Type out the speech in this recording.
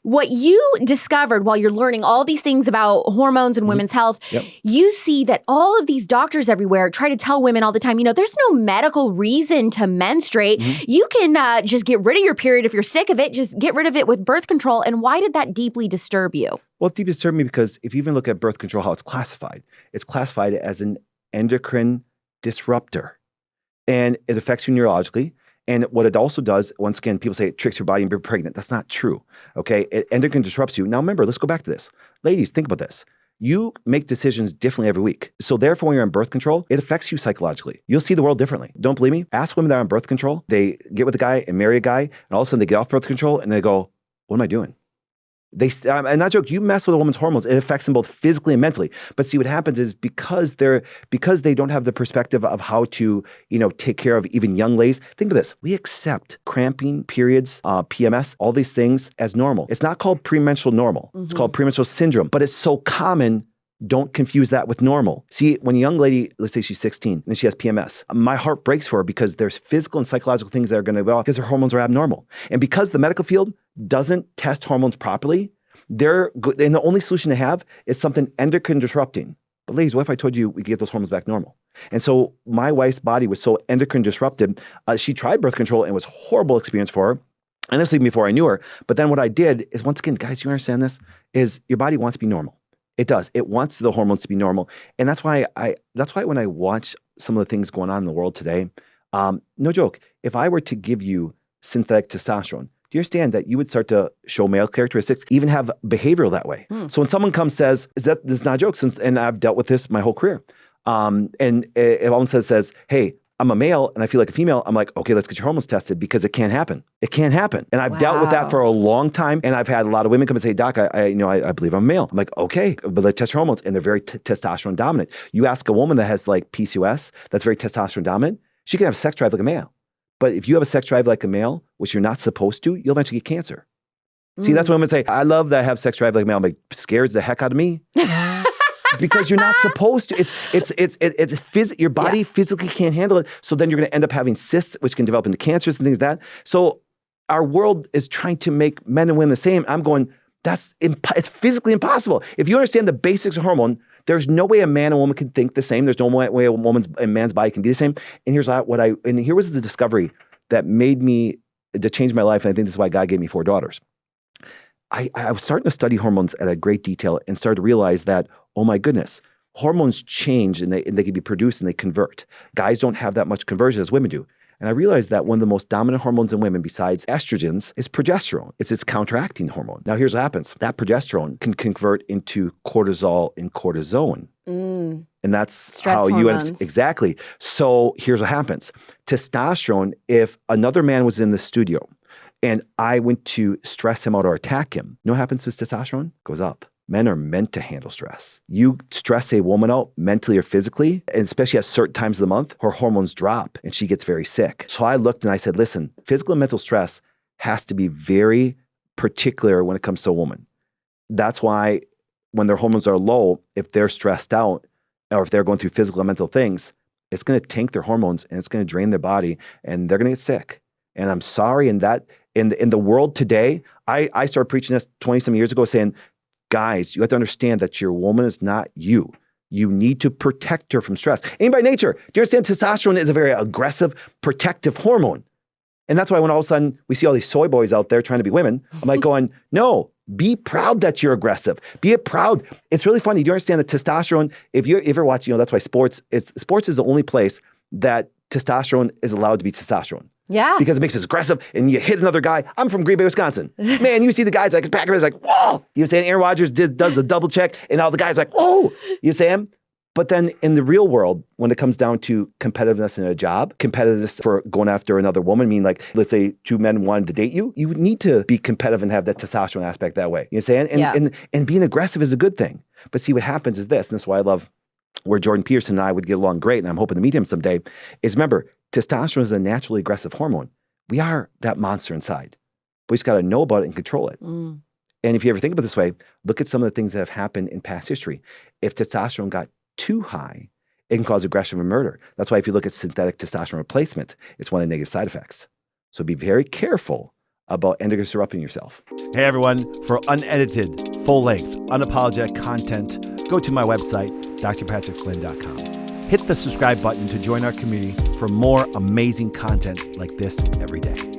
what you discovered while you're learning all these things about hormones and women's health, you see that all of these doctors everywhere try to tell women all the time, there's no medical reason to menstruate. You can just get rid of your period if you're sick of it. Just get rid of it with birth control. And why did that deeply disturb you? Well, it deeply disturbed me because if you even look at birth control, how it's classified as an endocrine disruptor. And it affects you neurologically. And what it also does, once again, people say it tricks your body and you're pregnant. That's not true, okay? Endocrine disrupts you. Now remember, let's go back to this. Ladies, think about this. You make decisions differently every week. So therefore, when you're on birth control, it affects you psychologically. You'll see the world differently. Don't believe me? Ask women that are on birth control. They get with a guy and marry a guy, and all of a sudden they get off birth control and they go, what am I doing? And not joke, you mess with a woman's hormones, it affects them both physically and mentally. But see, what happens is because they don't have the perspective of how to, take care of even young ladies. Think of this. We accept cramping, periods, PMS, all these things as normal. It's not called premenstrual normal. It's called premenstrual syndrome, but it's so common. Don't confuse that with normal. See, when a young lady, let's say she's 16 and she has PMS, my heart breaks for her because there's physical and psychological things that are going to go because her hormones are abnormal. And because the medical field doesn't test hormones properly, and the only solution they have is something endocrine disrupting. But ladies, what if I told you we could get those hormones back normal? And so my wife's body was so endocrine disrupted. She tried birth control and it was a horrible experience for her. And this was even before I knew her. But then what I did is, once again, guys, you understand this, is your body wants to be normal. It does. It wants the hormones to be normal. And that's why when I watch some of the things going on in the world today, no joke, if I were to give you synthetic testosterone, do you understand that you would start to show male characteristics, even have behavioral that way? So when someone comes says, this is not a joke, and I've dealt with this my whole career. And if someone says, hey, I'm a male and I feel like a female, I'm like, okay, let's get your hormones tested because it can't happen. It can't happen. And I've dealt with that for a long time. And I've had a lot of women come and say, Doc, I believe I'm a male. I'm like, okay, but let's test your hormones. And they're very testosterone dominant. You ask a woman that has like PCOS, that's very testosterone dominant, she can have sex drive like a male. But if you have a sex drive like a male, which you're not supposed to, you'll eventually get cancer. See, that's what women say, I love that I have sex drive like a male. I'm like, scares the heck out of me. Because you're not supposed to. Your body physically can't handle it. So then you're going to end up having cysts, which can develop into cancers and things like that. So our world is trying to make men and women the same. I'm going, it's physically impossible. If you understand the basics of hormone, there's no way a man and woman can think the same. There's no way a woman's and man's body can be the same. And here was the discovery that made me to change my life. And I think this is why God gave me 4 daughters. I was starting to study hormones at a great detail and started to realize that, oh my goodness, hormones change and they can be produced and they convert. Guys don't have that much conversion as women do. And I realized that one of the most dominant hormones in women besides estrogens is progesterone. It's its counteracting hormone. Now here's what happens. That progesterone can convert into cortisol and cortisone. And that's stress how hormones. Exactly. So here's what happens. Testosterone, if another man was in the studio and I went to stress him out or attack him, you know what happens with testosterone? It goes up. Men are meant to handle stress. You stress a woman out mentally or physically, and especially at certain times of the month, her hormones drop and she gets very sick. So I looked and I said, listen, physical and mental stress has to be very particular when it comes to a woman. That's why when their hormones are low, if they're stressed out or if they're going through physical and mental things, it's going to tank their hormones and it's going to drain their body and they're going to get sick. And I'm sorry, in the world today, I started preaching this 20-some years ago saying, guys, you have to understand that your woman is not you. You need to protect her from stress. And by nature, do you understand testosterone is a very aggressive, protective hormone? And that's why when all of a sudden we see all these soy boys out there trying to be women, I'm like going, no, be proud that you're aggressive. Be proud. It's really funny. Do you understand that testosterone, if you ever watch, that's why sports is the only place that testosterone is allowed to be testosterone. Yeah. Because it makes us aggressive and you hit another guy. I'm from Green Bay, Wisconsin. Man, you see the guys like Packers like, whoa. You know saying? Aaron Rodgers does the double check and all the guys like, whoa. You say him? But then in the real world, when it comes down to competitiveness in a job, competitiveness for going after another woman, I mean, like, let's say 2 men wanted to date you, you would need to be competitive and have that testosterone aspect that way. You know saying? And being aggressive is a good thing. But see, what happens is this, and this is why I love where Jordan Peterson and I would get along great, and I'm hoping to meet him someday, is remember, testosterone is a naturally aggressive hormone. We are that monster inside. But we just got to know about it and control it. And if you ever think about it this way, look at some of the things that have happened in past history. If testosterone got too high, it can cause aggression and murder. That's why if you look at synthetic testosterone replacement, it's one of the negative side effects. So be very careful about endocrine disrupting yourself. Hey everyone, for unedited, full-length, unapologetic content, go to my website, drpatrickflynn.com. Hit the subscribe button to join our community for more amazing content like this every day.